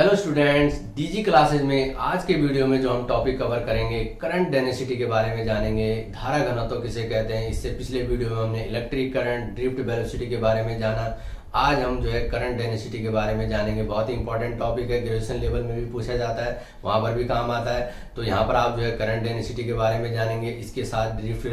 Hello students, DG classes में आज के वीडियो में जो हम टॉपिक कवर करेंगे करंट डेंसिटी के बारे में जानेंगे। धारा घनत्व किसे कहते हैं। इससे पिछले वीडियो में हमने इलेक्ट्रिक करंट, ड्रिफ्ट वेलोसिटी के बारे में जाना। आज हम जो है करंट डेंसिटी के बारे में जानेंगे। बहुत ही इंपॉर्टेंट टॉपिक है, ग्रेजुएशन लेवल में भी पूछा जाता है, वहां पर भी काम आता है। तो यहाँ पर आप जो है करंट डेंसिटी के बारे में जानेंगे। इसके साथ ड्रिफ्ट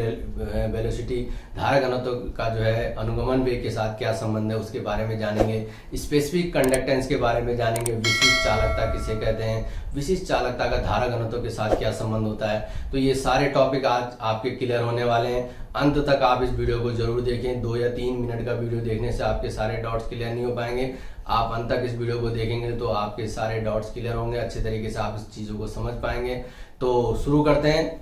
वेलोसिटी, धारा घनत्व का जो है अनुगमन वेग के साथ क्या संबंध है उसके बारे में जानेंगे। स्पेसिफिक कंडक्टेंस के बारे में जानेंगे। विशिष्ट चालकता किसे कहते हैं, विशिष्ट चालकता का धारा घनत्व के साथ क्या संबंध होता है। तो ये सारे टॉपिक आज आपके क्लियर होने वाले हैं। अंत तक आप इस वीडियो को जरूर देखें। 2 या 3 मिनट का वीडियो देखने से आपके सारे डाउट्स क्लियर नहीं हो पाएंगे। आप अंत तक इस वीडियो को देखेंगे तो आपके सारे डाउट्स क्लियर होंगे, अच्छे तरीके से आप इस चीजों को समझ पाएंगे। तो शुरू करते हैं।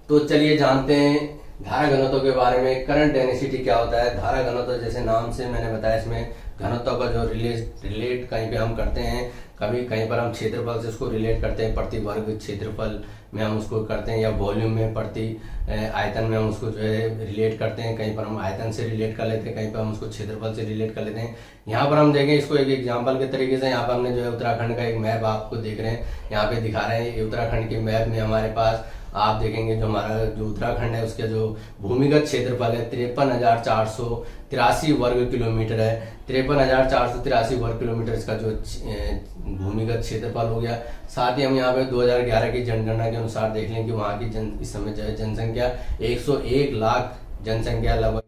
तो चलिए जानते हैं धारा घनत्व के बारे में। करंट डेंसिटी क्या होता है। धारा घनत्व जैसे नाम से मैंने बताया, इसमें घनत्व का जो रिलेट कहीं पे हम करते हैं, कभी कहीं पर हम क्षेत्रफल से उसको रिलेट करते हैं, प्रति वर्ग क्षेत्रफल में हम उसको करते हैं, या वॉल्यूम में प्रति आयतन में हम उसको जो है रिलेट करते हैं। कहीं पर हम आयतन से रिलेट कर लेते हैं, कहीं पर हम उसको क्षेत्रफल से रिलेट कर लेते हैं। यहाँ पर हम देखें इसको एक एग्जांपल के तरीके से। यहाँ पर हमने जो है उत्तराखंड का एक मैप आपको देख रहे हैं, यहाँ पे दिखा रहे हैं। उत्तराखंड के मैप में हमारे पास आप देखेंगे जो हमारा जो उत्तराखंड है उसका जो भूमिगत क्षेत्रफल है 53,483 वर्ग किलोमीटर है। 53,483 वर्ग किलोमीटर इसका जो भूमिगत क्षेत्रफल हो गया। साथ ही हम यहाँ पे 2011 की जनगणना के अनुसार देख लें कि वहाँ की इस समय जो है जनसंख्या 101 लाख जनसंख्या, लगभग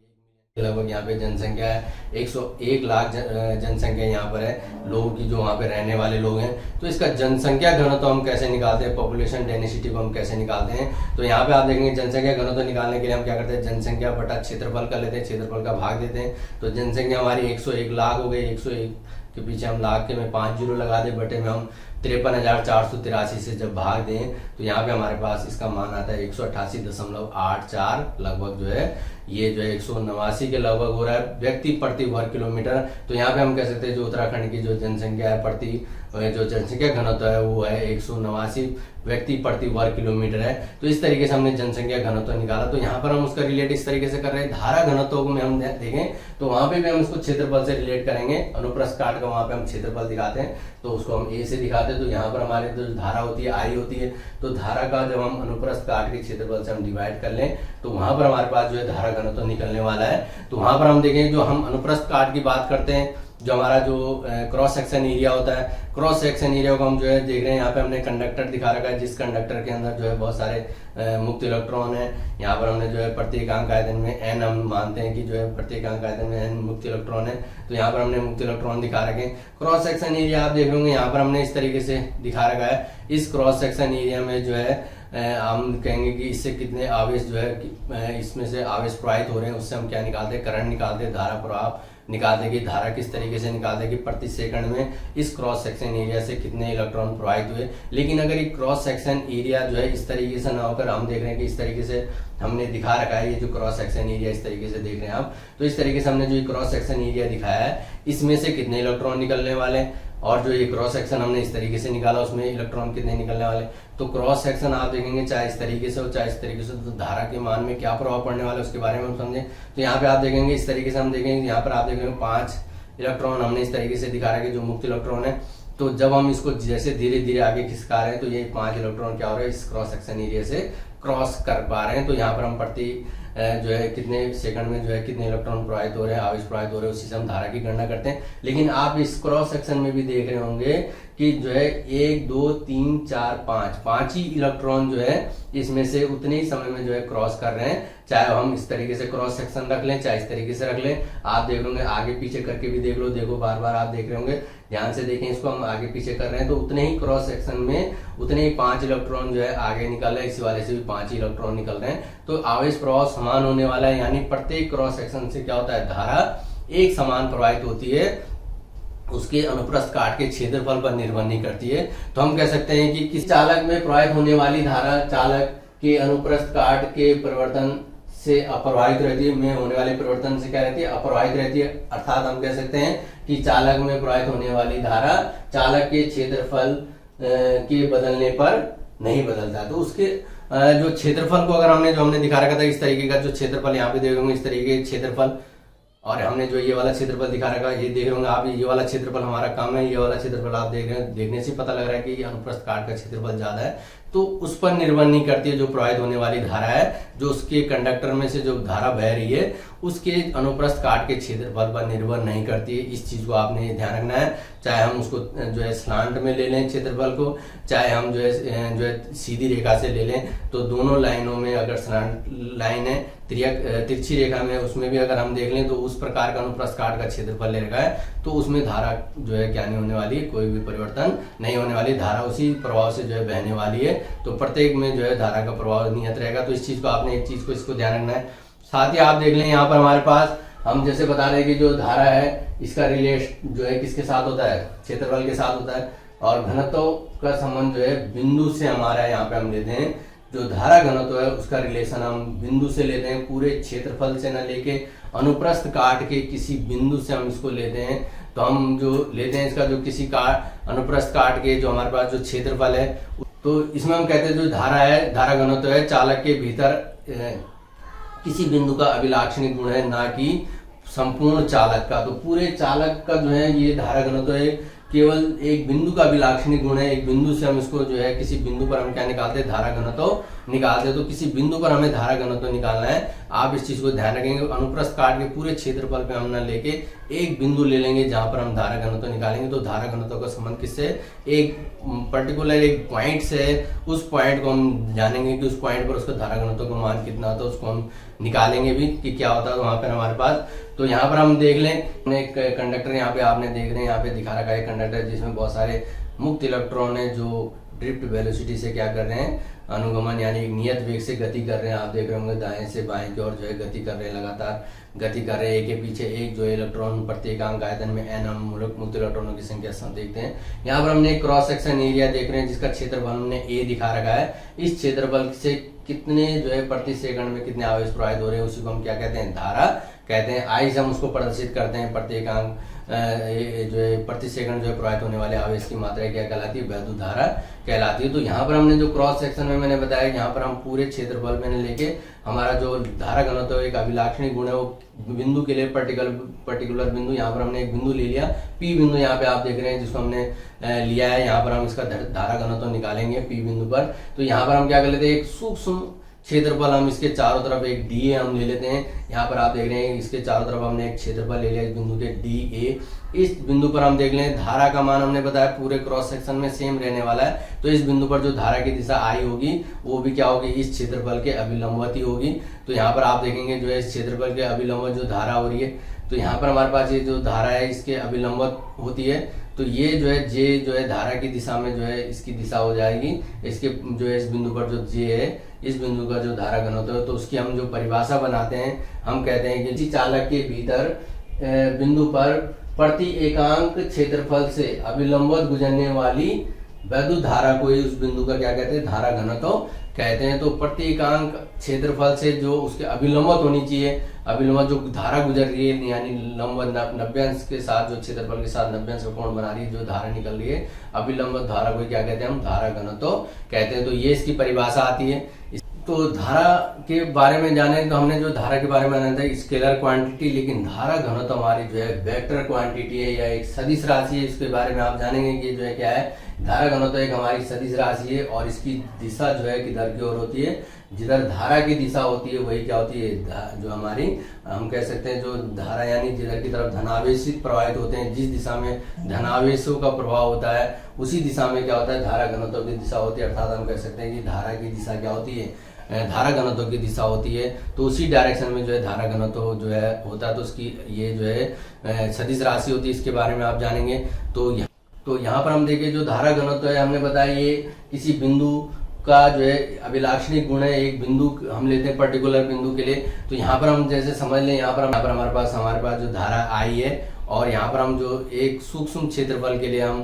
यहाँ पे जनसंख्या है 101 लाख जनसंख्या यहाँ पर है लोगों की, जो वहाँ पे रहने वाले लोग हैं। तो इसका जनसंख्या घनत्व हम कैसे निकालते हैं, पॉपुलेशन डेंसिटी को हम कैसे निकालते हैं। तो यहाँ पे आप देखेंगे जनसंख्या घनत्व निकालने के लिए हम क्या करते हैं, जनसंख्या बटा क्षेत्रफल कर लेते हैं, क्षेत्रफल का भाग देते हैं। तो जनसंख्या हमारी 101 लाख हो गई। 101 के पीछे हम लाख के में 5 जीरो लगा दे, बटे में हम 53,483 से जब भाग दें तो यहाँ पे हमारे पास इसका मान आता है 188.84 लगभग जो है, ये जो है 189 के लगभग हो रहा है व्यक्ति प्रति वर्ग किलोमीटर। तो यहाँ पे हम कह सकते हैं जो उत्तराखंड की जो जनसंख्या है प्रति जो जनसंख्या घनत्व है वो है 189 व्यक्ति प्रति वर्ग किलोमीटर है। तो इस तरीके से हमने जनसंख्या घनत्व निकाला। तो यहाँ पर हम उसका रिलेट इस तरीके से कर रहे हैं। धारा घनत्व में हम देखें तो वहां पे भी हम इसको क्षेत्रफल से रिलेट करेंगे। अनुप्रस्थ काट का वहां पे हम क्षेत्रफल दिखाते हैं, तो उसको हम ए से दिखाते हैं। तो यहाँ पर हमारे जो धारा होती है आई होती है, तो धारा का जब हम अनुप्रस्थ काट के क्षेत्रफल से हम डिवाइड कर लें तो वहां पर हमारे पास जो है धारा घनत्व निकलने वाला है। तो वहां पर हम देखें जो हम अनुप्रस्थ काट की बात करते हैं, जो हमारा जो क्रॉस सेक्शन एरिया होता है, क्रॉस सेक्शन एरिया को हम जो है देख रहे हैं। यहाँ पे हमने कंडक्टर दिखा रखा है, जिस कंडक्टर के अंदर जो है बहुत सारे मुक्त इलेक्ट्रॉन है। यहाँ पर हमने जो है प्रत्येकांक आयतन में n हम मानते हैं कि जो है प्रत्येकांक आयतन में n मुक्त इलेक्ट्रॉन है। तो यहाँ पर हमने मुक्त इलेक्ट्रॉन दिखा रखे हैं। क्रॉस सेक्शन एरिया आप देख रहे होंगे, यहाँ पर हमने इस तरीके से दिखा रखा है। इस क्रॉस सेक्शन एरिया में जो है हम कहेंगे कि इससे कितने आवेश जो है इसमें से आवेश प्रवाहित हो रहे हैं, उससे हम क्या निकालते हैं, करंट निकालते हैं, धारा प्रवाह निकालते कि धारा किस तरीके से निकालते कि प्रति सेकंड में इस क्रॉस सेक्शन एरिया से कितने इलेक्ट्रॉन प्रवाहित हुए। लेकिन अगर ये क्रॉस सेक्शन एरिया जो है इस तरीके से ना होकर हम देख रहे हैं कि इस तरीके से हमने दिखा रखा है, ये जो क्रॉस सेक्शन एरिया इस तरीके से देख रहे हैं आप, तो इस तरीके से हमने जो क्रॉस सेक्शन एरिया दिखाया है इसमें से कितने इलेक्ट्रॉन निकलने वाले हैं, और जो ये क्रॉस सेक्शन हमने इस तरीके से निकाला उसमें इलेक्ट्रॉन कितने निकलने वाले। तो क्रॉस सेक्शन आप देखेंगे चाहे इस तरीके से हो चाहे इस तरीके से, तो धारा के मान में क्या प्रभाव पड़ने वाला है उसके बारे में हम समझें। तो यहाँ पे आप देखेंगे इस तरीके से हम देखेंगे, यहाँ पर आप देखेंगे 5 इलेक्ट्रॉन हमने इस तरीके से दिखा रहा है कि जो मुक्त इलेक्ट्रॉन है। तो जब हम इसको जैसे धीरे धीरे आगे खिसका रहे हैं तो ये 5 इलेक्ट्रॉन क्या हो रहा है, इस क्रॉस सेक्शन एरिया से क्रॉस कर पा रहे हैं। तो यहाँ पर हम प्रति जो है कितने सेकंड में जो है कितने इलेक्ट्रॉन प्रवाहित हो रहे हैं, आवेश प्रवाहित हो रहे हैं, उसी से हम धारा की गणना करते हैं। लेकिन आप इस क्रॉस सेक्शन में भी देख रहे होंगे कि जो है 1 2 3 4 5 ही इलेक्ट्रॉन जो है इसमें से उतने ही समय में जो है क्रॉस कर रहे हैं। चाहे हम इस तरीके से क्रॉस सेक्शन रख लें चाहे इस तरीके से रख लें। आप देख लोगे, आगे पीछे करके भी देख लो, देखो बार बार आप देख रहे होंगे, ध्यान से देखें इसको, हम आगे पीछे कर रहे हैं तो उतने ही क्रॉस सेक्शन में उतने ही 5 इलेक्ट्रॉन जो है आगे निकल रहे हैं, इसी वाले से भी 5 ही इलेक्ट्रॉन निकल रहे हैं। तो आवेश प्रवाह समान होने वाला है, यानी प्रत्येक क्रॉस सेक्शन से क्या होता है, धारा एक समान प्रवाहित होती है, उसके अनुप्रस्थ काट के क्षेत्रफल पर निर्भर नहीं करती है। तो हम कह सकते हैं कि किस चालक में प्रवाहित होने वाली धारा चालक के अनुप्रस्थ काट के परिवर्तन से अप्रवाहित रहती है, में होने वाले परिवर्तन से क्या रहती है, अप्रवाहित रहती है। अर्थात हम कह सकते हैं कि चालक में प्रवाहित होने वाली धारा चालक के क्षेत्रफल के बदलने पर नहीं बदलता। तो उसके जो क्षेत्रफल को अगर हमने दिखा रखा था इस तरीके का जो क्षेत्रफल यहाँ पे देख होंगे, इस तरीके के क्षेत्रफल, और हमने जो ये वाला क्षेत्रफल दिखा रखा है ये देख रहे होंगे आप, ये वाला क्षेत्रफल हमारा कम है, ये वाला क्षेत्रफल आप देख रहे हैं, देखने से पता लग रहा है कि ये अनुप्रस्थ काट का क्षेत्रफल ज्यादा है। तो उस पर निर्भर नहीं करती है जो प्रवाहित होने वाली धारा है, जो उसके कंडक्टर में से जो धारा बह रही है उसके अनुप्रस्थ काट के क्षेत्रफल पर निर्भर नहीं करती है। इस चीज को आपने ध्यान रखना है, चाहे हम उसको जो है स्लांट में ले लें क्षेत्रफल को, चाहे हम जो है सीधी रेखा से ले लें। तो दोनों लाइनों में अगर स्लांट लाइन है, तिरछी रेखा में, उसमें भी अगर हम देख लें तो उस प्रकार का अनुप्रस्थ काट का क्षेत्रफल ले रखा है, तो उसमें धारा जो है क्या नहीं होने वाली, कोई भी परिवर्तन नहीं होने वाली, धारा उसी प्रभाव से जो है बहने वाली है। तो प्रत्येक में जो है धारा का प्रभाव नियत रहेगा। तो इस चीज को आपने एक चीज को इसको ध्यान रखना है। साथ ही आप देख लें यहाँ पर हमारे पास हम जैसे बता रहे हैं कि जो धारा है इसका रिलेट जो है किसके साथ होता है, क्षेत्रफल के साथ होता है, और घनत्व का संबंध जो है बिंदु से हमारा यहाँ पे हम लेते हैं। जो धारा घनत्व है उसका रिलेशन हम बिंदु से लेते हैं, पूरे क्षेत्रफल से न लेके अनुप्रस्थ काट के किसी बिंदु से हम इसको लेते हैं। तो हम जो लेते हैं इसका जो किसी अनुप्रस्थ काट के जो हमारे पास जो क्षेत्रफल है, तो इसमें हम कहते हैं जो धारा है, धारा घनत्व है चालक के भीतर किसी बिंदु का अभिलाक्षणिक गुण है, ना कि संपूर्ण चालक का। तो पूरे चालक का जो है ये धारा घनत्व है, केवल एक बिंदु का अभिलाक्षणिक गुण है। एक बिंदु से हम इसको जो है किसी बिंदु पर हम क्या निकालते हैं, धारा घनत्व निकालते हैं। तो किसी बिंदु पर हमें धारा घनत्व निकालना है, आप इस चीज को ध्यान रखेंगे। अनुप्रस्थ काट के पूरे क्षेत्रफल पे हम ना लेके एक बिंदु ले लेंगे जहां पर हम धारा घनत्व निकालेंगे। तो धारा घनत्व का संबंध किससे, एक पर्टिकुलर एक पॉइंट से, उस पॉइंट को हम जानेंगे कि उस पॉइंट पर उसका धारा घनत्व का मान कितना होता है, उसको हम निकालेंगे भी कि क्या होता है वहां पर हमारे पास। तो यहाँ पर हम देख लें एक कंडक्टर यहाँ पे आपने देख रहे हैं, यहाँ पे दिखा रखा है कंडक्टर जिसमें बहुत सारे मुक्त इलेक्ट्रॉन है जो ड्रिफ्ट वेलोसिटी से क्या कर रहे हैं, अनुगमन यानी एक नियत वेग से गति कर रहे हैं। आप देख रहे होंगे दाएं से बाएं की ओर जो है गति कर रहे हैं, लगातार गति कर रहे हैं, एक के पीछे एक जो है इलेक्ट्रॉन प्रत्येकांक आयतन में n हम मुक्त इलेक्ट्रॉनों की संख्या देखते हैं। यहाँ पर हमने क्रॉस सेक्शन एरिया देख रहे हैं जिसका क्षेत्रफल हमने A दिखा रखा है। इस क्षेत्रफल से कितने जो है प्रति सेकंड में कितने आवेश प्रवाहित हो रहे हैं, उसी को हम क्या कहते हैं, धारा कहते हैं। आई से हम उसको प्रदर्शित करते हैं, प्रत्येकांक जो है प्रति सेकंड जो है प्रवाहित होने वाले आवेश की मात्रा क्या कहलाती है, वैद्युत धारा कहलाती है। तो यहाँ पर हमने जो क्रॉस सेक्शन में मैंने बताया, यहाँ पर हम पूरे क्षेत्रफल में लेके हमारा जो धारा घनत्व एक अभिलाक्षणिक गुण है वो बिंदु के लिए पर्टिकुलर बिंदु, यहाँ पर हमने एक बिंदु ले लिया, पी बिंदु यहाँ पे आप देख रहे हैं जिसको हमने लिया है। यहाँ पर हम इसका धारा घनत्व निकालेंगे पी बिंदु पर। तो यहाँ पर हम क्या कर लेते हैं, एक सूक्ष्म क्षेत्रफल हम इसके चारों तरफ एक डी ए हम ले लेते हैं। यहाँ पर आप देख रहे हैं इसके चारों तरफ हमने एक क्षेत्रफल ले लिया इस बिंदु के डी ए। इस बिंदु पर हम देख लें धारा का मान हमने बताया पूरे क्रॉस सेक्शन में सेम रहने वाला है। तो इस बिंदु पर जो धारा की दिशा आई होगी वो भी क्या होगी, इस क्षेत्रफल के अभिलंबवती होगी। तो यहाँ पर आप देखेंगे जो है इस क्षेत्रफल के अभिलंबवत जो धारा हो रही है, तो यहाँ पर हमारे पास ये जो धारा है इसके अभिलंबवत होती है। तो ये जो है जे जो है धारा की दिशा में जो है इसकी दिशा हो जाएगी, इसके जो है इस बिंदु पर जो जे है इस बिंदु का जो धारा घनत्व है, तो उसकी हम जो परिभाषा बनाते हैं हम कहते हैं कि किसी चालक के भीतर बिंदु पर प्रति एकांक क्षेत्रफल से अभिलंबवत गुजरने वाली वैद्युत धारा को ही उस बिंदु का क्या कहते हैं, धारा घनत्व कहते हैं। तो प्रति एकांक क्षेत्रफल से जो उसके अभिलंबवत होनी चाहिए, अभिलंबवत जो धारा गुजर रही है यानी लंबवत 90 अंश के साथ जो क्षेत्रफल के साथ 90 अंश का कोण बना रही है, जो धारा निकल रही है अभिलंबवत धारा को क्या कहते हैं, हम धारा घनत्व कहते हैं। तो ये इसकी परिभाषा आती है। तो धारा के बारे में जाने तो हमने जो धारा के बारे में जाना था स्केलर क्वांटिटी, लेकिन धारा घनत्व हमारी जो है वेक्टर क्वांटिटी है या एक सदिश राशि है। इसके बारे में आप जानेंगे कि जो है क्या है, धारा घनत्व एक हमारी सदिश राशि है और इसकी दिशा जो है किधर की ओर होती है, जिधर धारा की दिशा होती है वही क्या होती है, जो हमारी हम कह सकते हैं जो धारा यानी जिधर की तरफ धनावेशित प्रवाहित होते हैं, जिस दिशा में धनावेशों का प्रभाव होता है उसी दिशा में क्या होता है, धारा घनत्व की दिशा होती है। अर्थात हम कह सकते हैं कि धारा की दिशा क्या होती है, धारा घनत्व की दिशा होती है। तो उसी डायरेक्शन में जो है धारा घनत्व जो है होता है, तो उसकी ये जो है सदिश राशि होती है, इसके बारे में आप जानेंगे। तो यहाँ पर हम देखें जो धारा घनत्व है हमने बताया ये किसी बिंदु का जो है अभिलाक्षणिक गुण है। एक बिंदु हम लेते हैं पर्टिकुलर बिंदु के लिए, तो यहाँ पर हम जैसे समझ लें यहाँ पर हमारे पास जो धारा आई है और यहाँ पर हम जो एक सूक्ष्म क्षेत्रफल के लिए हम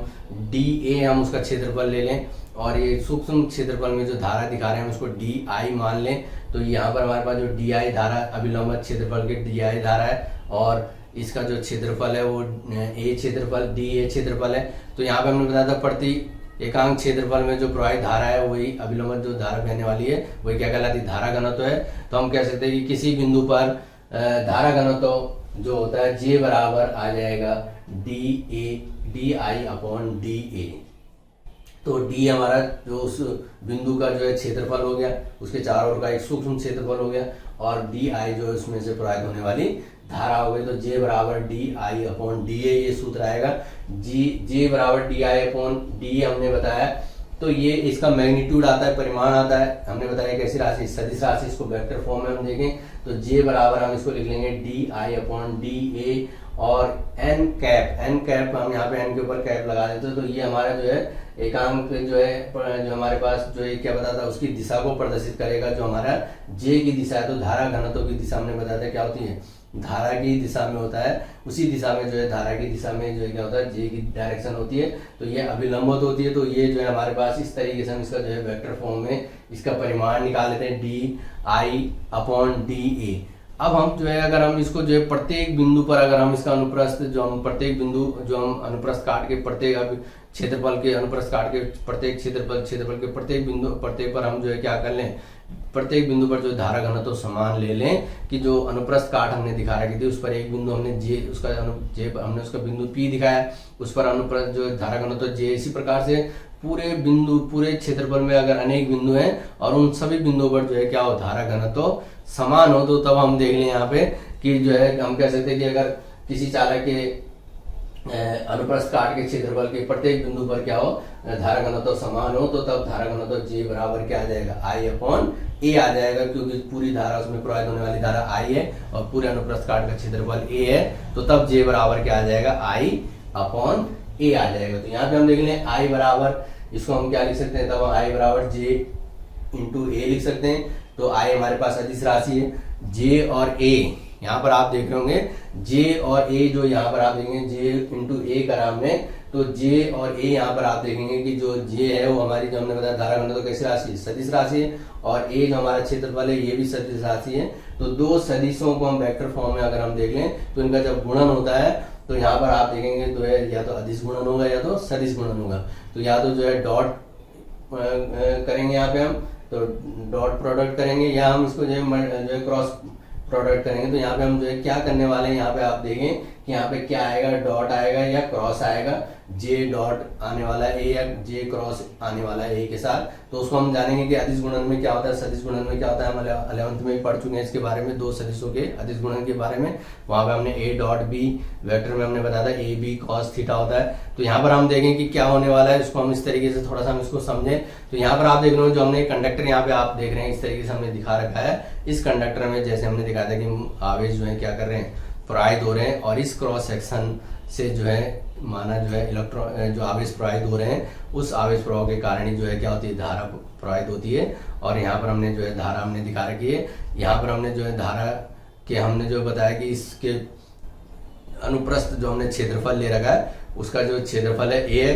डी ए हम उसका क्षेत्रफल ले लें और ये सूक्ष्म क्षेत्रफल में जो धारा दिखा रहे हैं हम उसको डी आई मान लें। तो यहाँ पर हमारे पास जो डी आई धारा अभिलंबवत क्षेत्रफल के डी आई धारा है और इसका जो क्षेत्रफल है वो ए क्षेत्रफल डी ए क्षेत्रफल है। तो यहाँ पे हमने बताया था प्रति एकांक क्षेत्रफल में जो प्रवाहित धारा है वही अभिलंब जो धारा बहने वाली है वही क्या कहलाती है, धारा घनत्व है। तो हम कह सकते हैं कि किसी बिंदु पर धारा घनत्व जो होता है J बराबर आ जाएगा DI अपॉन DA। तो D हमारा जो उस बिंदु का जो है क्षेत्रफल हो गया, उसके चारों ओर का एक सूक्ष्म क्षेत्रफल हो गया, और DI जो है उसमें से प्रवाहित होने वाली धारा हो गई। तो J बराबर DI अपॉन DA ये सूत्र आएगा। J बराबर DI अपॉन DA हमने बताया, तो ये इसका मैग्नीट्यूड आता है, परिमाण आता है। हमने बताया कैसी राशि, सदिश राशि। इसको वेक्टर फॉर्म में हम देखें तो J बराबर हम इसको लिख लेंगे DI अपॉन DA, और n कैप हम यहाँ पे n के ऊपर कैप लगा देते हैं। तो ये हमारा जो है एकांक जो है जो हमारे पास जो है क्या बताता है, उसकी दिशा को प्रदर्शित करेगा, जो हमारा J की दिशा है। तो धारा घनत्व की दिशा हमने बताया क्या होती है, धारा की दिशा में होता है, उसी दिशा में जो है धारा की दिशा में जो है क्या होता है, J की डायरेक्शन होती है। तो ये अभिलंबित होती है। तो ये जो है हमारे पास इस तरीके से हम इसका जो है वेक्टर फॉर्म में इसका परिमाण निकाल लेते हैं DI अपॉन DA। अब हम जो है अगर हम इसको जो है प्रत्येक बिंदु पर अगर हम इसका अनुप्रस्थ जो हम प्रत्येक बिंदु जो हम अनुप्रस्थ काट के प्रत्येक क्षेत्रफल के अनुप्रस्थ काट के प्रत्येक क्षेत्रफल के प्रत्येक बिंदु प्रत्येक पर हम जो है क्या कर लें, प्रत्येक बिंदु पर जो धारा घनत्व समान ले लें कि जो अनुप्रस्थ काट हमने दिखा रखी थी उस पर एक बिंदु हमने हमने उसका बिंदु P दिखाया, उस पर अनुप्रस्थ जो धारा घनत्व J। इसी प्रकार से पूरे क्षेत्रफल में अगर अनेक बिंदु हैं और उन सभी बिंदुओं पर जो है क्या हो, धारा घनत्व समान हो, तो तब हम देख लें यहाँ पे कि जो है हम कह सकते हैं कि अगर किसी चालक के अनुप्रस्थ काट के क्षेत्रफल के प्रत्येक बिंदु पर क्या हो, धारा घनत्व समान हो, तो तब धारा घनत्व J बराबर क्या आ जाएगा, I अपॉन A आ जाएगा, क्योंकि पूरी धारा उसमें प्रवाहित होने वाली धारा I है और पूरे अनुप्रस्थ काट का क्षेत्रफल A है। तो तब J बराबर क्या आ जाएगा, I अपॉन A आ जाएगा। तो यहाँ पे हम देख लें I बराबर, इसको हम क्या लिख सकते हैं, तब I बराबर J इंटू A लिख सकते हैं। तो I हमारे पास अदिश राशि है, J और A यहाँ पर आप देख रहे होंगे, J और A जो यहाँ पर आप देखेंगे J इंटू A करा हमने, तो J और A यहाँ पर आप देखेंगे कि जो J है वो हमारी जो हमने बताया धारा घनत्व तो कैसी राशि, सदिश राशि है, और A जो हमारा क्षेत्रफल है ये भी सदिश राशि है। तो दो सदिशों को हम वेक्टर फॉर्म में अगर हम देख लें तो इनका जब गुणन होता है तो यहाँ पर आप देखेंगे तो है या तो अदिश गुणन होगा या तो सदिश गुणन होगा। तो या तो जो है डॉट करेंगे यहाँ पे हम, तो डॉट प्रोडक्ट करेंगे, या हम इसको जो है क्रॉस प्रोडक्ट करेंगे। तो यहाँ पे हम जो है क्या करने वाले हैं, यहाँ पे आप देखें कि यहाँ पे क्या आएगा, डॉट आएगा या क्रॉस आएगा, J डॉट आने वाला है A या J क्रॉस आने वाला है A के साथ। तो उसको हम जानेंगे कि अदिश गुणन में क्या होता है, सदिश गुणन में क्या होता है। हम 11th में पढ़ चुके हैं इसके बारे में, दो सदिशों के अदिश गुणन के बारे में। वहां पे हमने A डॉट B वेक्टर में हमने बताया था A B cos थीटा होता है। तो यहाँ पर हम देखें कि क्या होने वाला है, इसको हम इस तरीके से थोड़ा सा हम इसको समझें। तो यहाँ पर आप देख रहे हो जो हमने कंडक्टर यहाँ पे आप देख रहे हैं इस तरीके से हमने दिखा रखा है। इस कंडक्टर में जैसे हमने दिखाया था कि आवेश जो है क्या कर रहे हैं, प्रवाहित हो रहे हैं, और इस क्रॉस सेक्शन से जो है माना जो है इलेक्ट्रॉन जो आवेश प्रवाहित हो रहे हैं, उस आवेश प्रवाह के कारण ही जो है क्या होती है, धारा प्रवाहित होती है। और यहाँ पर हमने जो है धारा हमने दिखा रखी है। यहाँ पर हमने जो है धारा के हमने जो बताया कि इसके अनुप्रस्थ जो हमने क्षेत्रफल ले रखा है उसका जो क्षेत्रफल है A है।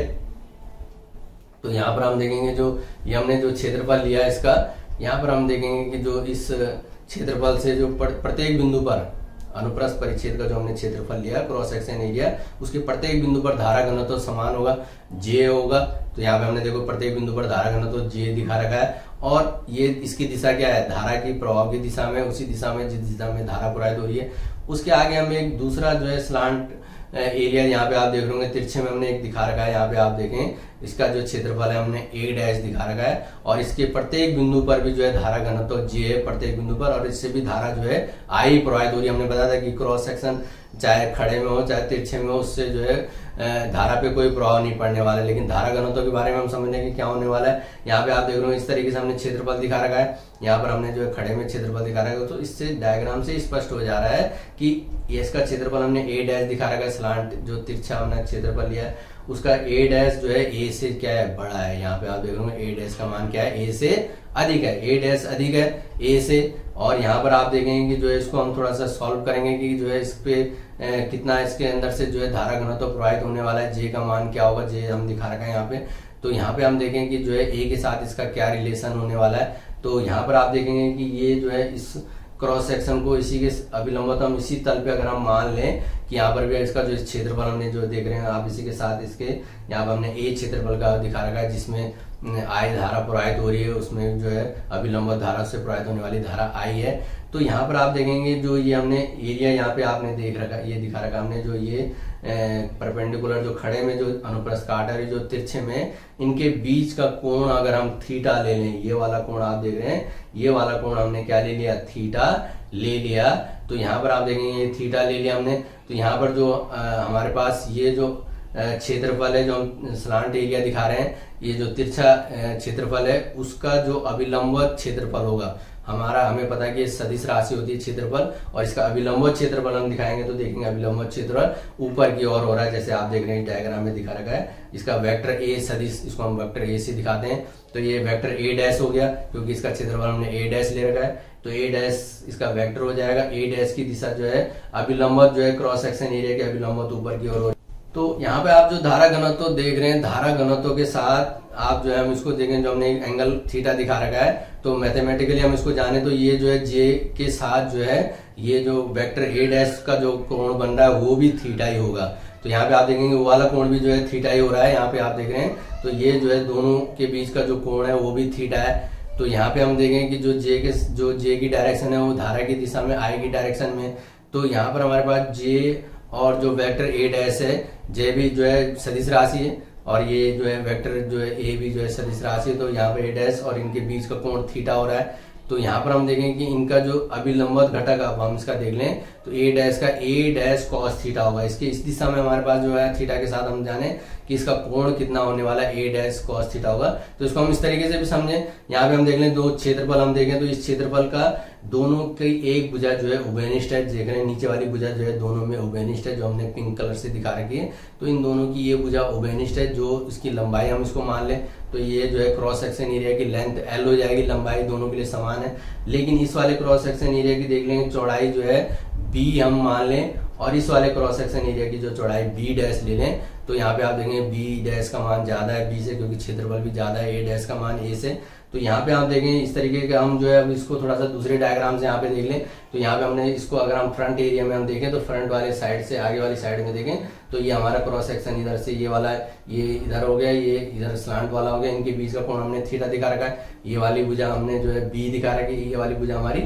तो यहाँ पर हम देखेंगे जो ये हमने जो क्षेत्रफल लिया है इसका, यहाँ पर हम देखेंगे कि जो इस क्षेत्रफल से जो प्रत्येक बिंदु पर अनुप्रस्थ परिच्छेद का जो हमने क्षेत्रफल लिया क्रॉस सेक्शन एरिया, उसके प्रत्येक बिंदु पर धारा घनत्व तो समान होगा, J होगा। तो यहाँ पे हमने देखो प्रत्येक बिंदु पर धारा घनत्व तो J दिखा रखा है, और ये इसकी दिशा क्या है, धारा की प्रवाह की दिशा में, उसी दिशा में जिस दिशा में धारा प्रवाहित हो रही है। उसके आगे हम एक दूसरा जो है स्लांट एरिया यहाँ पे आप देख रहे होंगे तिरछे में हमने एक दिखा रखा है। यहाँ पे आप देखें इसका जो क्षेत्रफल है हमने A डैश दिखा रखा है, और इसके प्रत्येक बिंदु पर भी जो है धारा घनत्व तो J है प्रत्येक बिंदु पर, और इससे भी धारा जो है I प्रवाहित हो रही है। हमने बताया था कि क्रॉस सेक्शन चाहे खड़े में हो चाहे तिरछे में हो, उससे जो है धारा पे कोई प्रभाव नहीं पड़ने वाला है। लेकिन धारा घनत्व के बारे में हम समझने कि क्या होने वाला है। यहाँ पे आप देख रहे हो इस तरीके से हमने क्षेत्रफल दिखा रखा है, यहाँ पर हमने जो है खड़े में क्षेत्रफल दिखा रखा है। तो इससे डायग्राम से स्पष्ट हो जा रहा है कि इसका क्षेत्रफल हमने A डैश दिखा रखा है, स्लांट जो तिरछा हमने क्षेत्रफल लिया है उसका A डैश जो है A से क्या है, बड़ा है। यहाँ पे आप देख रहे हो A डैश का मान क्या है, A से अधिक है, A डैश अधिक है A से। और यहाँ पर आप देखेंगे कि जो है इसको हम थोड़ा सा सॉल्व करेंगे कि जो है इस पे कितना इसके अंदर से जो है धारा घनत्व प्रवाहित होने वाला है, J का मान क्या होगा, J हम दिखा रखा है यहाँ पे। तो यहाँ पे हम देखेंगे कि जो है A के साथ इसका क्या रिलेशन होने वाला है। तो यहाँ पर आप देखेंगे कि ये जो है इस क्रॉस सेक्शन को इसी के अभिलंबवत हम इसी तल पे अगर हम मान लें कि यहाँ पर भी इसका जो क्षेत्रफल हमने जो देख रहे हैं आप, इसी के साथ इसके यहाँ पर हमने ए क्षेत्रफल का दिखा रखा है, जिसमें आई धारा प्रवाहित हो रही है, उसमें जो है अभिलंबवत धारा से प्रवाहित होने वाली धारा आई है। तो यहाँ पर आप देखेंगे जो ये हमने एरिया यहाँ पे आपने देख रखा, ये दिखा रखा हमने, जो ये परपेंडिकुलर जो खड़े में जो अनुप्रस्थ काट है, जो तिरछे में, इनके बीच का कोण अगर हम थीटा ले लें, ये वाला कोण आप देख रहे हैं, ये वाला कोण हमने क्या ले लिया, थीटा ले लिया। तो यहाँ पर आप देखेंगे ये थीटा ले लिया हमने। तो यहाँ पर जो हमारे पास ये जो क्षेत्रफल है, जो हम स्लांट एरिया दिखा रहे हैं, ये जो तिरछा क्षेत्रफल है, उसका जो अभिलंबवत क्षेत्रफल होगा हमारा, हमें पता है कि सदिश राशि होती है क्षेत्रफल, और इसका अभिलंबवत क्षेत्रफल हम दिखाएंगे तो देखेंगे अभिलंबवत क्षेत्रफल ऊपर की ओर हो रहा है, जैसे आप देख रहे हैं डायग्राम में दिखा रखा है। इसका वेक्टर ए सदिश, इसको हम वेक्टर ए से दिखाते हैं। तो ये वेक्टर ए डैश हो गया, क्योंकि इसका क्षेत्रफल हमने ए डैश ले रखा है, तो ए डैश इसका वेक्टर हो जाएगा। ए डैश की दिशा जो है अभिलंबवत जो है क्रॉस सेक्शन एरिया के अभिलंबवत ऊपर की ओर। तो यहाँ पे आप जो धारा घनत्व देख रहे हैं, धारा घनत्व के साथ आप जो है हम इसको देखें, जो हमने एंगल थीटा दिखा रखा है, तो मैथमेटिकली हम इसको जाने तो ये जो है जे के साथ जो है ये जो वेक्टर ए डैश का जो कोण बन रहा है वो भी थीटा ही होगा। तो यहाँ पे आप देखेंगे वो वाला कोण भी जो है थीटा ही हो रहा है, यहाँ पे आप देख रहे हैं। तो ये जो है दोनों के बीच का जो कोण है वो भी थीटा है। तो यहाँ पे हम देखेंगे कि जो जे की डायरेक्शन है वो धारा की दिशा में, आई की डायरेक्शन में। तो यहाँ पर हमारे पास जे और जो वेक्टर ए डैश है, जे भी जो है सदिश राशि है, और ये जो है वेक्टर जो है ए भी जो है सदिश राशि है। तो यहाँ पे ए डैश और इनके बीच का कोण थीटा हो रहा है। तो यहाँ पर हम देखें कि इनका जो अभिलंबवत घटक, अब हम इसका देख लें तो ए डैश का ए डैश कॉस थीटा होगा। इसकी इस दिशा में हमारे पास जो है थीटा के साथ हम जाने कि इसका कोण कितना होने वाला है, ए डैश कॉस थीटा होगा। तो इसको हम इस तरीके से भी समझें। यहाँ पे हम देख लें दो क्षेत्रफल हम देखें तो इस क्षेत्रफल का दोनों की एक भुजा जो है उभयनिष्ठ है, देख रहे हैं नीचे वाली भुजा जो है दोनों में उभयनिष्ठ है, जो हमने पिंक कलर से दिखा रखी है। तो इन दोनों की ये भुजा उभयनिष्ठ है। जो इसकी लंबाई हम इसको मान लें तो ये जो है क्रॉस सेक्शन एरिया की लेंथ एल हो जाएगी, लंबाई दोनों के लिए समान है। लेकिन इस वाले क्रॉस सेक्शन एरिया की देख लेंगे चौड़ाई जो है बी हम मान लें, और इस वाले क्रॉस सेक्शन एरिया की जो चौड़ाई बी डैश ले लें। तो यहाँ पे आप देखेंगे बी डैश का मान ज्यादा है बी से, क्योंकि क्षेत्रफल भी ज्यादा है, ए डैश का मान ए से। तो यहाँ पे आप देखें इस तरीके का हम जो है अब इसको थोड़ा सा दूसरे डायग्राम से यहाँ पे देख लें। तो यहाँ पे हमने इसको अगर हम फ्रंट एरिया में हम देखें तो फ्रंट वाले साइड से आगे वाली साइड में देखें तो ये हमारा क्रॉस सेक्शन इधर से ये वाला है, ये इधर हो गया, ये इधर स्लांट वाला हो गया। इनके बीच का कोण हमने थीटा दिखा रखा है। ये वाली भुजा हमने जो है बी दिखा रखी है, ये वाली भुजा हमारी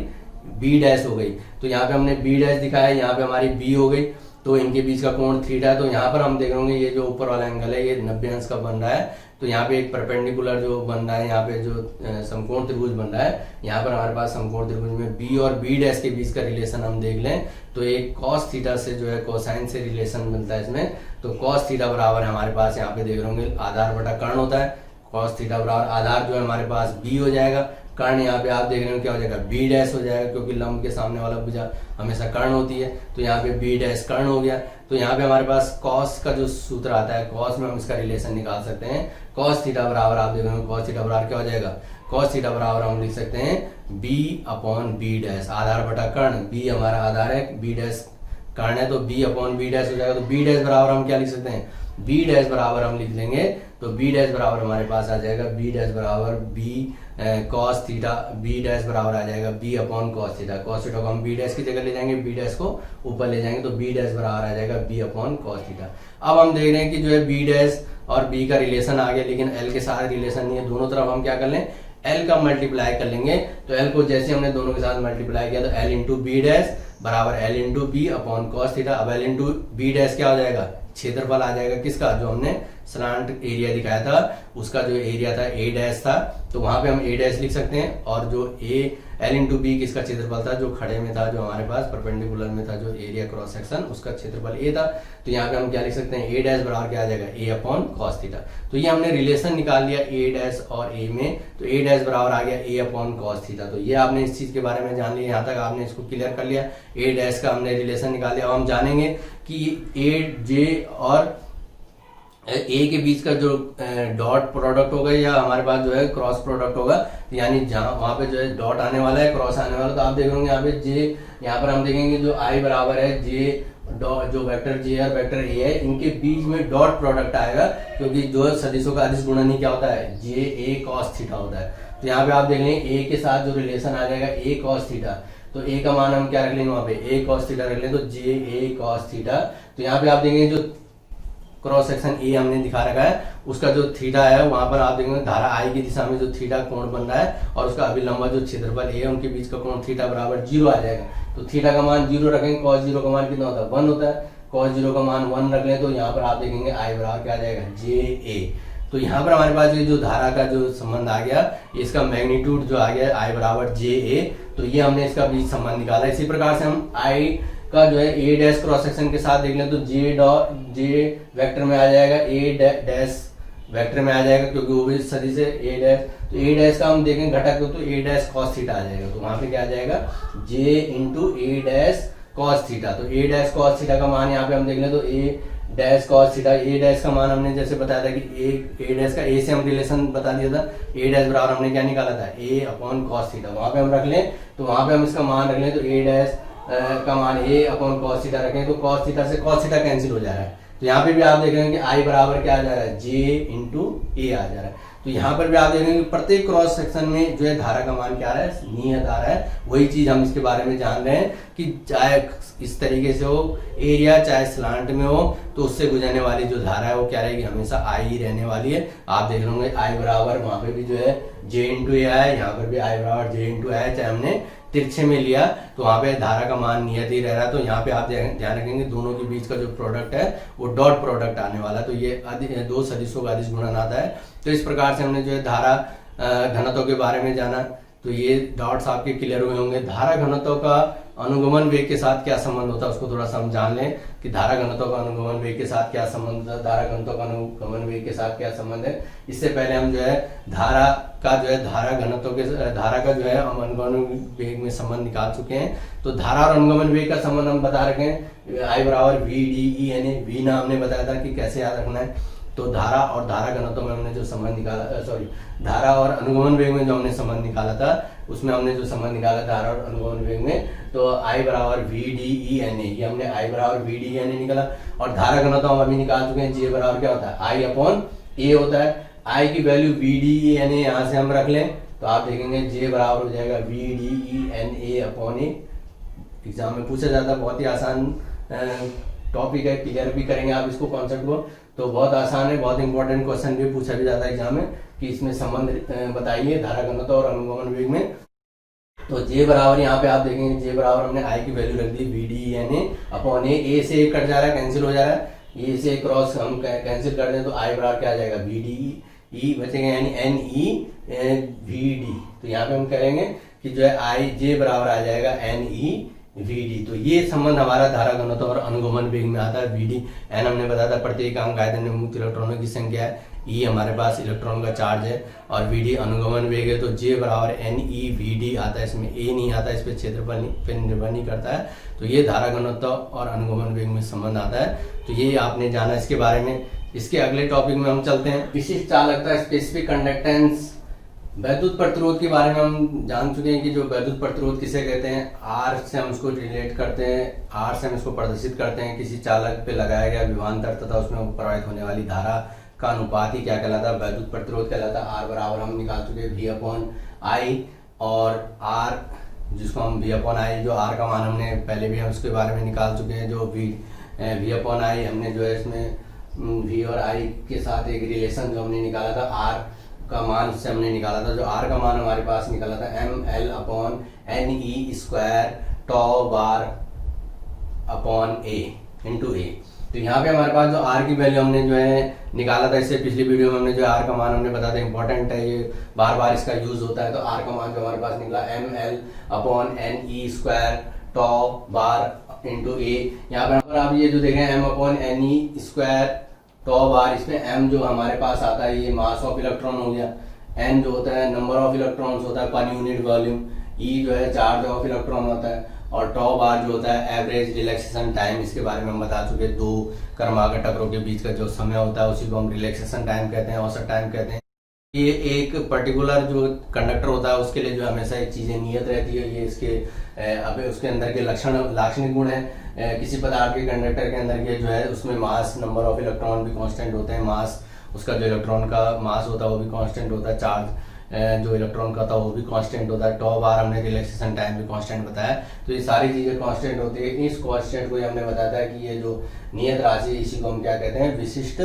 बी डैश हो गई। तो यहाँ पे हमने बी डैश दिखाया, यहाँ पे हमारी बी हो गई। तो इनके बीच का कोण थीटा है। तो यहाँ पर हम देख रहे होंगे ये जो ऊपर वाला एंगल है ये 90 अंश का बन रहा है। तो यहाँ पे एक परपेंडिकुलर जो बन रहा है, यहाँ पे जो समकोण त्रिभुज बन रहा है, यहाँ पर हमारे पास समकोण त्रिभुज में बी और बी डैश के बीच का रिलेशन हम देख लें तो एक कॉस थीटा से जो है कोसाइन से रिलेशन मिलता है इसमें। तो कॉस थीटा बराबर हमारे पास यहाँ पे देख रहे होंगे आधार बटा कर्ण होता है। कॉस थीटा बराबर आधार जो है हमारे पास बी हो जाएगा, कर्ण यहाँ पे आप देख रहे हो क्या हो जाएगा बी डैश हो जाएगा, क्योंकि लंब के सामने वाला भुजा हमेशा कर्ण होती है। तो यहाँ पे बी डैश कर्ण हो गया। तो यहाँ पे हमारे पास कॉस का जो सूत्र आता है, कॉस में हम इसका रिलेशन निकाल सकते हैं। कॉस थीटा बराबर आप देख रहे हो कॉस थीटा बराबर क्या हो जाएगा, कॉस थीटा बराबर हम लिख सकते हैं बी अपॉन बी डैश, आधार बटा कर्ण, बी हमारा आधार है, बी डैश कर्ण है, तो बी अपॉन बी डैश हो जाएगा। तो बी डैश बराबर हम क्या लिख सकते हैं, बी डैश बराबर हम लिख लेंगे तो बी डैश बराबर हमारे पास आ जाएगा बी डैश बराबर B cos theta, B dash बराबर आ जाएगा B upon cos theta. Cos theta को हम बी डैश की जगह ले जाएंगे, बी डैश को ऊपर ले जाएंगे तो बी डैश बराबर आ जाएगा बी अपॉन कॉस थीटा। अब हम देख रहे हैं कि जो है बी डैश और बी का रिलेशन आ गया, लेकिन एल के साथ रिलेशन नहीं है। दोनों तरफ हम क्या कर लें, एल का मल्टीप्लाई कर लेंगे। तो एल को जैसे हमने दोनों के साथ मल्टीप्लाई किया तो एल इंटू बी डैश बराबर L into B upon cos theta. अब एल इंटू बी डैश क्या हो जाएगा, क्षेत्रफल आ जाएगा किसका, जो हमने स्लांट एरिया दिखाया था उसका जो एरिया था ए डैश था, तो वहां पे हम ए डैश लिख सकते हैं। और जो ए एल इंटू बी किसका क्षेत्रफल था, जो खड़े में था, जो हमारे पास परपेंडिकुलर में था, जो एरिया क्रॉस सेक्शन उसका क्षेत्रफल ए था। तो यहाँ पे हम क्या लिख सकते हैं, ए डैश बराबर क्या आ जाएगा ए अपॉन कॉस थीटा। तो ये हमने रिलेशन निकाल लिया ए डैश और ए में, तो ए डैश बराबर आ गया ए अपॉन कॉस थीटा। तो ये आपने इस चीज के बारे में जान लिया, यहाँ तक आपने इसको क्लियर कर लिया, ए डैश का हमने रिलेशन निकाल लिया। अब हम जानेंगे कि ए जे और ए के बीच का जो डॉट प्रोडक्ट होगा या हमारे पास जो है क्रॉस प्रोडक्ट होगा, यानी जहां वहां पे जो है डॉट आने वाला है, क्रॉस आने वाला, तो आप देखेंगे यहाँ पे जे, यहाँ पर हम देखेंगे जो आई बराबर है जे जो वेक्टर जे और वेक्टर ए है, इनके बीच में डॉट प्रोडक्ट आएगा, क्योंकि जो सदिशों का अदिश गुणन ही क्या होता है, जे ए कॉस थीटा होता है। तो यहाँ पे आप देख लें ए के साथ जो रिलेशन आ जाएगा ए कॉस थीटा, तो ए का मान हम क्या रख लेंगे वहां पे ए कॉस थीटा रख लें, तो जे ए कॉस थीटा। तो यहाँ पे आप देखेंगे जो क्रॉस सेक्शन ए हमने दिखा रखा है उसका जो थीटा है वहां पर आप देखेंगे धारा आई की दिशा में जो थीटा कोण बन रहा है और उसका अभिलंब जो क्षेत्रफल ए उनके बीच का कोण थीटा बराबर 0 आ जाएगा। तो थीटा का मान 0 रखेंगे, कॉस 0 का मान कितना होता है 1 होता है, कॉस 0 का मान 1 रख लें तो यहाँ पर आप देखेंगे आई बराबर क्या आ जाएगा जे ए। तो यहाँ पर हमारे पास ये जो धारा का जो संबंध आ गया इसका मैग्नीट्यूड जो आ गया आई बराबर जे ए, तो ये हमने इसका बीच संबंध निकाला। इसी प्रकार से हम आई का जो है ए डैश क्रॉस सेक्शन के साथ देख लें तो जे वेक्टर में आ जाएगा, ए डैश वेक्टर में आ जाएगा क्योंकि वो भी सदिश है ए डैश। तो ए डैश का हम देखेंगे घटक तो ए डैश कॉस थीटा आ जाएगा, तो वहां पे क्या आ जाएगा जे इंटू ए डैश कॉस थीटा। तो ए डैश कॉस थीटा का मान यहाँ पे हम देख लें तो ए डैश कॉस थीटा, ए डैश का मान हमने जैसे बताया था कि ए डैश का ए से हम रिलेशन बता दिया था, ए डैश बराबर हमने क्या निकाला था ए अपॉन कॉस थीटा, वहां पे हम रख लें तो वहां पे हम इसका मान रख लें तो ए डैश का मान ए अपॉन कॉस थीटा रखें तो कॉस थीटा से कॉस थीटा कैंसिल हो जा रहा है। तो यहाँ पे भी आप देख रहे हैं कि आई बराबर क्या आ जा रहा है जे इंटू ए आ जा रहा है। तो यहाँ पर भी आप देख रहे हैं कि प्रत्येक क्रॉस सेक्शन में जो है धारा का मान क्या आ रहा है नियत आ रहा है। वही चीज हम इसके बारे में जान रहे हैं कि चाहे इस तरीके से हो एरिया चाहे स्लांट में हो तो उससे गुजरने वाली जो धारा है वो क्या रहेगी हमेशा आई ही रहने वाली है। आप देख रहे आई बराबर वहां पे भी जो है जे इंटू ए है, यहाँ पर भी आई बराबर जे इंटू है, चाहे हमने तिरछे में लिया तो वहां पे धारा का मान नियत ही रह रहा है। तो यहाँ पे आप ध्यान रखेंगे दोनों के बीच का जो प्रोडक्ट है वो डॉट प्रोडक्ट आने वाला है, तो ये दो सदिशों का अदिश गुणन आता है। तो इस प्रकार से हमने जो है धारा घनत्व के बारे में जाना, तो ये डॉट्स आपके क्लियर हुए होंगे। धारा घनत्व का अनुगमन वेग के साथ क्या संबंध होता है उसको थोड़ा सा हम जान लें कि धारा घनत्व का अनुगमन वेग के साथ क्या संबंध होता है, धारा घनत्व का अनुगमन वेग के साथ क्या संबंध है। इससे पहले हम जो है धारा का जो है धारा घनत्व के धारा का जो है हम अनुगमन वेग में संबंध निकाल चुके हैं। तो धारा और अनुगमन वेग का संबंध हम बता रखे हैं आई बराबर V D E N A, V ना हमने बताया था कि कैसे याद रखना है। तो धारा और धारा घनत्व में हमने जो संबंध निकाला धारा और अनुगमन वेग में जो हमने संबंध निकाला था उसमें हमने जो संबंध निकाला धारा और अनुगमन वेग में तो आई बराबर V D E N A, ये हमने आई बराबर वी डी एन ए निकाला। और धारा घनत्व हम अभी निकाल चुके हैं जे बराबर क्या होता है आई अपॉन ए होता है। आई की value V D E N A यहाँ से हम रख लें तो आप देखेंगे जे बराबर हो जाएगा V D E N A upon A. Exam में पूछा जाता है, बहुत ही आसान टॉपिक है, क्लियर भी करेंगे आप इसको कॉन्सेप्ट को, तो बहुत आसान है, बहुत इंपॉर्टेंट क्वेश्चन भी पूछा भी जाता है एग्जाम में कि इसमें संबंध बताइए धारा घनत्व और अनुगमन वेग में। तो जे बराबर यहाँ पे आप देखेंगे जे बराबर हमने आई की वैल्यू रख दी V D N A upon A से कट जा रहा है कैंसिल हो जा रहा है, ए से क्रॉस हम कैंसिल कर दें तो आई बराबर क्या आ जाएगा वी डी ई बचेगा यानी एन ई वी डी। तो यहाँ पे हम करेंगे कि जो है आई जे बराबर आ जाएगा एन ई वी डी। तो ये संबंध हमारा धारा घनत्व और अनुगमन वेग में आता है। वी डी एन हमने बताया था प्रत्येक अंक आयतन में मुक्त इलेक्ट्रॉनों की संख्या है, ई हमारे पास इलेक्ट्रॉन का चार्ज है और वी डी अनुगमन वेग है। तो जे बराबर एन ई वी डी आता है, इसमें ए नहीं आता, इस पर क्षेत्रफल पे निर्भर नहीं करता है। तो ये धारा घनत्व और अनुगमन वेग में संबंध आता है। तो ये आपने जाना इसके बारे में। इसके अगले टॉपिक में हम चलते हैं विशिष्ट चालकता स्पेसिफिक कंडक्टेंस। वैद्युत प्रतिरोध के बारे में हम जान चुके हैं कि जो वैद्युत प्रतिरोध किसे कहते हैं, आर से हम इसको रिलेट करते हैं, आर से हम इसको प्रदर्शित करते हैं। किसी चालक पे लगाया गया विभवांतर तथा उसमें प्रवाहित होने वाली धारा का अनुपात ही क्या कहलाता है वैद्युत प्रतिरोध कहलाता है। आर बराबर हम निकाल चुके हैं वी अपॉन आई, और आर जिसको हम वी अपॉन आई जो आर का मान हमने पहले भी हम उसके बारे में निकाल चुके हैं। जो वी अपॉन आई हमने जो है इसमें वी और आई के साथ एक रिलेशन जो हमने निकाला था आर का मान उससे हमने निकाला था। जो आर का मान हमारे पास निकाला था M L upon N E square tau bar upon A into A. तो यहाँ पे हमारे पास जो आर की वैल्यू हमने जो है निकाला था, इससे पिछली वीडियो में हमने जो आर का मान हमने बताया था इंपॉर्टेंट है, ये बार बार इसका यूज होता है। तो आर का मान जो हमारे पास निकला M L upon N E square tau bar into A. यहाँ पर आप ये जो देख रहे हैं M upon N E square tau bar, इसमें m जो हमारे पास आता है ये मास ऑफ इलेक्ट्रॉन हो गया, n जो होता है नंबर ऑफ इलेक्ट्रॉन्स होता है पर यूनिट वॉल्यूम, e जो है चार्ज ऑफ इलेक्ट्रॉन होता है, और टॉ बार जो होता है एवरेज रिलैक्सेशन टाइम। इसके बारे में हम बता चुके हैं, दो क्रमागत टकरों के बीच का जो समय होता है उसी को हम रिलैक्सेशन टाइम कहते हैं, औसत टाइम कहते हैं। ये एक पर्टिकुलर जो कंडक्टर होता है उसके लिए जो हमेशा एक चीजें नियत रहती है, ये इसके अब उसके अंदर के लाक्षणिक गुण है। किसी पदार्थ के कंडक्टर के अंदर के जो है उसमें मास नंबर ऑफ इलेक्ट्रॉन भी कांस्टेंट होते हैं, मास उसका जो इलेक्ट्रॉन का मास होता है वो भी कांस्टेंट होता है, चार्ज जो इलेक्ट्रॉन का था वो भी कांस्टेंट होता है, टॉ बार हमने रिलैक्सेशन टाइम भी कांस्टेंट बताया। तो ये सारी चीज़ें कांस्टेंट होती है। इस कांस्टेंट को ही हमने बताया था कि ये जो नियत राशि, इसी को हम क्या कहते हैं, विशिष्ट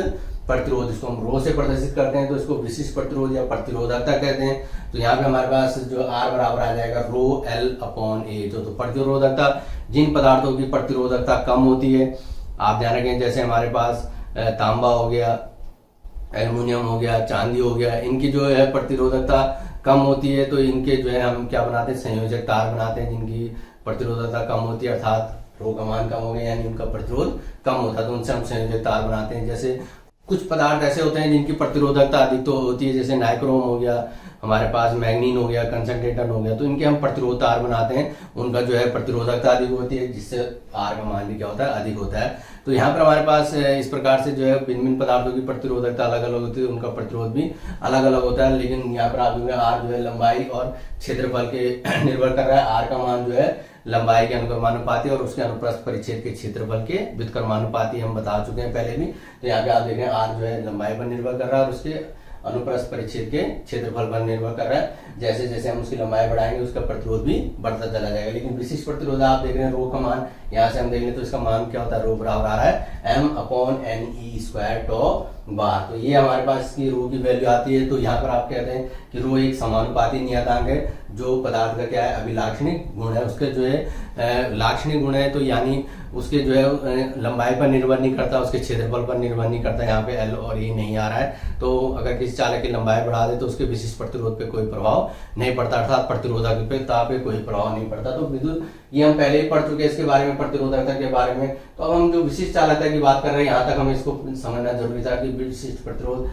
प्रतिरोध। इसको हम रो से प्रदर्शित करते हैं तो इसको विशिष्ट प्रतिरोध या प्रतिरोधकता कहते हैं। तो यहाँ पे हमारे पास जो R बराबर आ जाएगा रो L अपॉन ए। तो प्रतिरोधकता, जिन पदार्थों की प्रतिरोधकता कम होती है, आप ध्यान रखें, जैसे हमारे पास तांबा हो गया, एल्युमिनियम हो गया, चांदी हो गया, इनकी जो है प्रतिरोधकता कम होती है, तो इनके जो है हम क्या बनाते हैं, संयोजक तार बनाते हैं जिनकी प्रतिरोधकता कम होती है, अर्थात रो का मान कम हो गया यानी उनका प्रतिरोध कम होता है, तो उनसे हम संयोजक तार बनाते हैं। जैसे कुछ पदार्थ ऐसे होते हैं जिनकी प्रतिरोधकता अधिक तो होती है, जैसे नाइक्रोम हो गया, हमारे पास मैग्नीन हो गया, कंसंट्रेटन हो गया, तो इनके हम प्रतिरोध तार बनाते हैं, उनका जो है प्रतिरोधकता अधिक होती है, जिससे आर का मान भी क्या होता है, अधिक होता है। तो यहाँ पर हमारे पास इस प्रकार से जो है भिन्न भिन्न पदार्थों की प्रतिरोधकता अलग अलग होती है, उनका प्रतिरोध भी अलग अलग होता है। लेकिन यहाँ पर आप आर जो है लंबाई और क्षेत्रफल के निर्भर कर रहा है। आर का मान जो है लंबाई के अनुक्रमानुपाती और उसके अनुप्रस्थ परिच्छेद के क्षेत्रफल के व्युत्क्रमानुपाती हम बता चुके हैं पहले भी। तो यहाँ पे आप देख रहे हैं आर जो है लंबाई पर निर्भर कर रहा है और उसके अनुप्रस्थ परिच्छेद के क्षेत्रफल पर निर्भर कर रहा है। जैसे जैसे हम उसकी लंबाई बढ़ाएंगे उसका प्रतिरोध भी बढ़ता चला जाएगा। लेकिन विशिष्ट प्रतिरोध आप देख रहे हैं रो का मान, यहाँ से हम देख लें तो इसका मान क्या होता है, रो बराबर आ रहा है m upon N E square tau bar. तो ये हमारे पास इसकी रो की वैल्यू आती है। तो यहाँ पर आप कहते हैं कि रो एक समानुपाती नियतांक है, जो पदार्थ का क्या है, अभिलाक्षणिक गुण है, उसके जो है लाक्षणिक गुण है, तो यानी उसके जो है लंबाई पर निर्भर नहीं करता, उसके क्षेत्रफल पर निर्भर नहीं करता। यहाँ पे एल और ई नहीं आ रहा है। तो अगर किसी चालक की लंबाई बढ़ा दे तो उसके विशिष्ट प्रतिरोध पे कोई प्रभाव नहीं पड़ता, अर्थात प्रतिरोधकता पे कोई प्रभाव नहीं पड़ता। तो विद्युत ये हम पहले ही पढ़ चुके हैं इसके बारे में, प्रतिरोधकता के बारे में। तो अब हम जो विशिष्ट चालकता की बात कर रहे हैं, यहाँ तक हमें इसको समझना जरूरी था कि विशिष्ट प्रतिरोध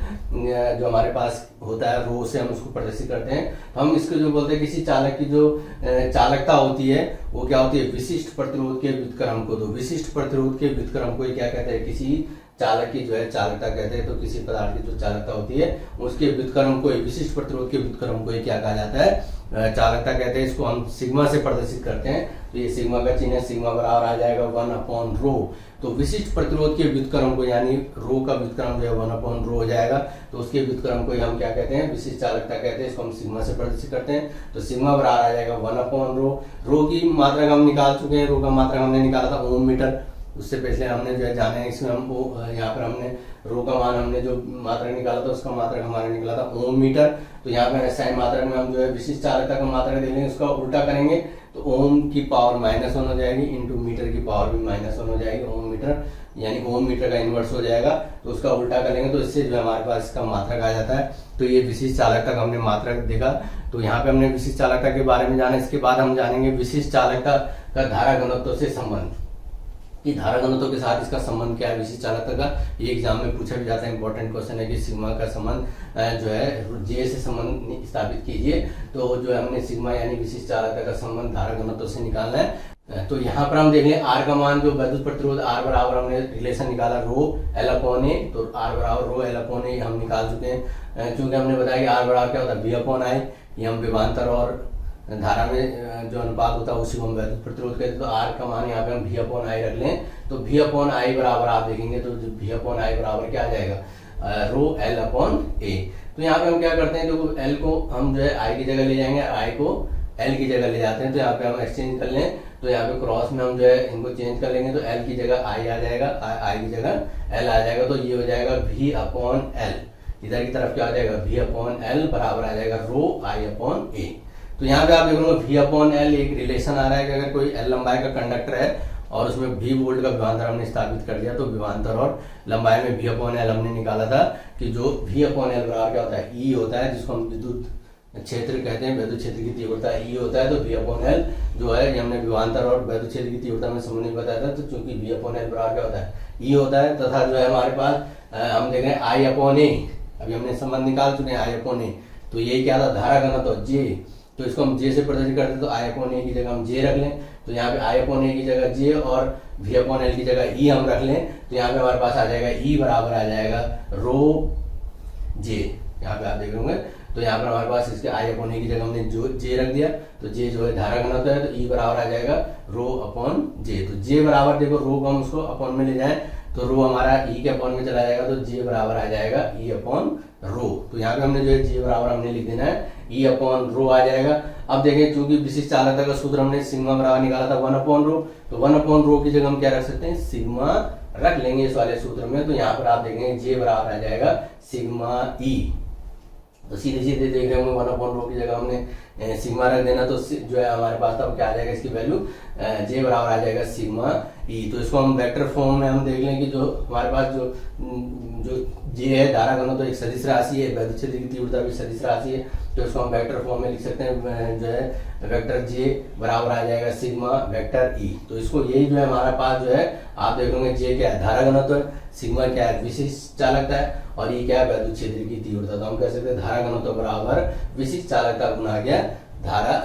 जो हमारे पास होता है रो से हम उसको प्रदर्शित करते हैं। तो हम इसको जो बोलते हैं किसी चालक की जो चालकता होती है वो क्या होती है, विशिष्ट प्रतिरोध के व्युत्क्रम को। तो विशिष्ट प्रतिरोध के व्युत्क्रम को क्या कहते हैं, किसी चालक की जो है चालकता कहते हैं। तो किसी पदार्थ की जो चालकता होती है उसके व्युत्क्रम को, विशिष्ट प्रतिरोध के व्युत्क्रम को क्या कहा जाता है, चालकता कहते हैं। इसको हम सिग्मा से प्रदर्शित करते हैं। तो ये सिग्मा का चिन्ह है, सिग्मा बराबर आ जाएगा 1 अपॉन रो। तो विशिष्ट प्रतिरोध के व्युत्क्रम को यानी रो का व्युत्क्रम जो है 1 अपॉन रो हो जाएगा। तो उसके व्युत्क्रम को हम क्या कहते हैं, विशिष्ट चालकता कहते हैं। इसको हम सिग्मा से प्रदर्शित करते हैं। तो सिग्मा बराबर आ जाएगा 1 अपॉन रो। रो की मात्रा हम निकाल चुके हैं, रो का मात्रा हमने निकाला था ओम मीटर। उससे पहले हमने जो है जाना है इसमें हम वो यहाँ पर हमने रो का मान हमने जो मात्रा निकाला था उसका मात्रा हमारा निकला था ओम मीटर। तो यहाँ पर साइन मात्रा में हम जो है विशिष्ट चालकता का मात्रा दे लेंगे, उसका उल्टा करेंगे तो ओम की पावर -1 हो जाएगी इंटू मीटर की पावर भी -1 हो जाएगी। ओम मीटर यानी ओम मीटर का इनवर्स हो जाएगा, तो उसका उल्टा करेंगे तो इससे जो हमारे पास इसका मात्रक आ जाता है। तो ये विशिष्ट चालकता का हमने मात्रक देखा। तो यहाँ पे हमने विशिष्ट चालकता के बारे में जाना। इसके बाद हम जानेंगे विशिष्ट चालकता का धारा घनत्व से संबंध, कि धारा घनत्व के साथ इसका संबंध क्या है विशिष्ट चालकता का। ये एग्जाम में पूछा भी जाता है, इंपॉर्टेंट क्वेश्चन है कि सिग्मा का संबंध जो है जे से संबंध स्थापित कीजिए। तो जो है हमने सिग्मा यानी विशिष्ट चालकता का संबंध धारा घनत्व से निकालना है। तो यहाँ पर हम देख लें आर का मान, जो वैद्युत प्रतिरोध आर बराबर हमने रिलेशन निकाला रो एल अपॉन ए। तो आर बराबर रो एल अपॉन ए हम निकाल चुके हैं। चूंकि हमने बताया कि आर बराबर क्या होता है, बी अपॉन आई। ये हम विभवांतर और धारा में जो अनुपात होता है उसी को हम वैद्युत प्रतिरोध कहते हैं। तो आर का मान यहाँ पे हम भी अपॉन आई रख लें। तो भी अपॉन आई बराबर आप देखेंगे तो भी अपॉन आई बराबर क्या आ जाएगा, रो एल अपॉन ए। तो यहाँ पे हम क्या करते हैं, तो एल को हम जो है आई की जगह ले जाएंगे, आई को एल की जगह ले जाते हैं। तो यहाँ पे हम एक्सचेंज कर लें, तो यहाँ पे क्रॉस में हम जो है इनको चेंज कर लेंगे। तो एल की जगह आई आ जाएगा, आई की जगह एल आ जाएगा। तो ये हो जाएगा भी अपॉन एल, इधर की तरफ क्या आ जाएगा, भी अपॉन एल बराबर आ जाएगा रो आई अपॉन ए। तो यहाँ पे आप देख लो भी अपॉन एल एक रिलेशन आ रहा है कि अगर कोई एल लंबाई का कंडक्टर है और उसमें भी वोल्ट का विभवांतर हमने स्थापित कर दिया, तो विभवांतर और लंबाई में भी अपॉन एल हमने निकाला था कि जो भी अपॉन एल बराबर क्या होता है, ई होता है, जिसको हम विद्युत क्षेत्र कहते हैं, वैद्युत क्षेत्र की तीव्रता ई होता है। तो भी अपॉन एल जो है, ये हमने विभवांतर और वैद्युत क्षेत्र की तीव्रता में संबंध नहीं बताया था। तो चूंकि भी अपॉन एल बराबर क्या होता है, ई होता है, तथा जो है हमारे पास हम देख रहे हैं आई अपॉन ए, अभी हमने संबंध निकाल चुके हैं आई अपॉन ए। तो ये क्या था, धारा घनत्व जे। तो इसको हम जे से प्रदर्शित करते हैं। तो आई अपॉन ए की जगह हम जे रख लें। तो यहाँ पे आई अपॉन ए की जगह जे और वी अपॉन एल की जगह ई हम रख लें। तो यहाँ पे हमारे पास आ जाएगा ई बराबर आ जाएगा रो जे। यहाँ पे आप देख होंगे। तो यहाँ पर हमारे पास इसके आई अपॉन ए की जगह हमने जो जे रख दिया। तो जे जो है धारा घनत्व है, तो ई बराबर आ जाएगा रो अपॉन जे। तो जे बराबर देखो रो को हम उसको अपॉन में ले जाएं तो रो हमारा ई के अपॉन में चला जाएगा, तो जे बराबर आ जाएगा ई अपॉन रो। तो यहाँ पे हमने जो है जे बराबर हमने लिख देना है ई अपॉन रो आ जाएगा। अब देखें चूंकि विशिष्ट चालकता का सूत्र हमने सिग्मा बराबर निकाला था 1 अपॉन रो, तो 1 अपॉन रो की जगह हम क्या रख सकते हैं, सिग्मा रख लेंगे इस वाले सूत्र में। तो यहाँ पर आप देखेंगे जे बराबर आ जाएगा सिग्मा ई। तो सीधे सीधे देख रहे होंगे 1 अपॉन रो की जगह हमने सिग्मा रख देना, तो जो है हमारे पास तब क्या आ जाएगा, इसकी वैल्यू जे बराबर आ जाएगा सिग्मा ई। तो इसको हम वेक्टर फॉर्म में हम देख लें कि जो हमारे पास जो जे है धारा घनत्व तो एक सदिश राशि है, वैद्युत क्षेत्र की तीव्रता भी सदिश राशि है, तो इसको हम वेक्टर फॉर्म में लिख सकते हैं, जो है वेक्टर जे बराबर आ जाएगा सिग्मा वेक्टर ई। तो इसको यही जो है हमारा पास जो है आप देखोगे जे क्या है धारा घनत्व है, सिग्मा क्या है विशिष्ट चालकता है, और ये क्या है वैद्युत क्षेत्र की तीव्रता। तो हम कह सकते हैं धारा घनत्व बराबर विशिष्ट चालकता गुना गया धारा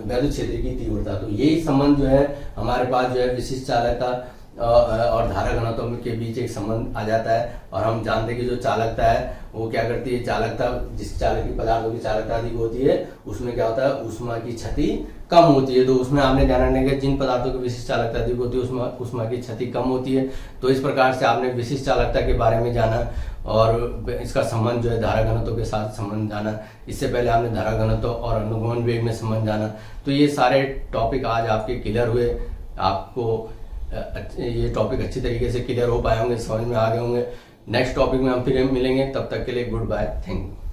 वैद्युत क्षेत्र की तीव्रता। तो यही संबंध जो है हमारे पास जो है विशिष्ट चालकता और धारा घनत्व के बीच एक संबंध आ जाता है। और हम जानते हैं कि जो चालकता है वो क्या करती है, चालकता जिस चालकी पदार्थों की चालकता अधिक होती है उसमें क्या होता है, ऊष्मा की क्षति कम होती है। तो उसमें आपने ध्यान रखना है जिन पदार्थों की विशिष्ट चालकता अधिक होती है उसमें ऊष्मा की क्षति कम होती है। तो इस प्रकार से आपने विशिष्ट चालकता के बारे में जाना और इसका संबंध जो है धारा घनत्व के साथ संबंध जाना। इससे पहले आपने धारा घनत्व और अनुगमन वेग में संबंध जाना। तो ये सारे टॉपिक आज आपके क्लियर हुए, आपको ये टॉपिक अच्छी तरीके से क्लियर हो पाए होंगे, समझ में आ गए होंगे। नेक्स्ट टॉपिक में हम फिर मिलेंगे, तब तक के लिए गुड बाय, थैंक यू।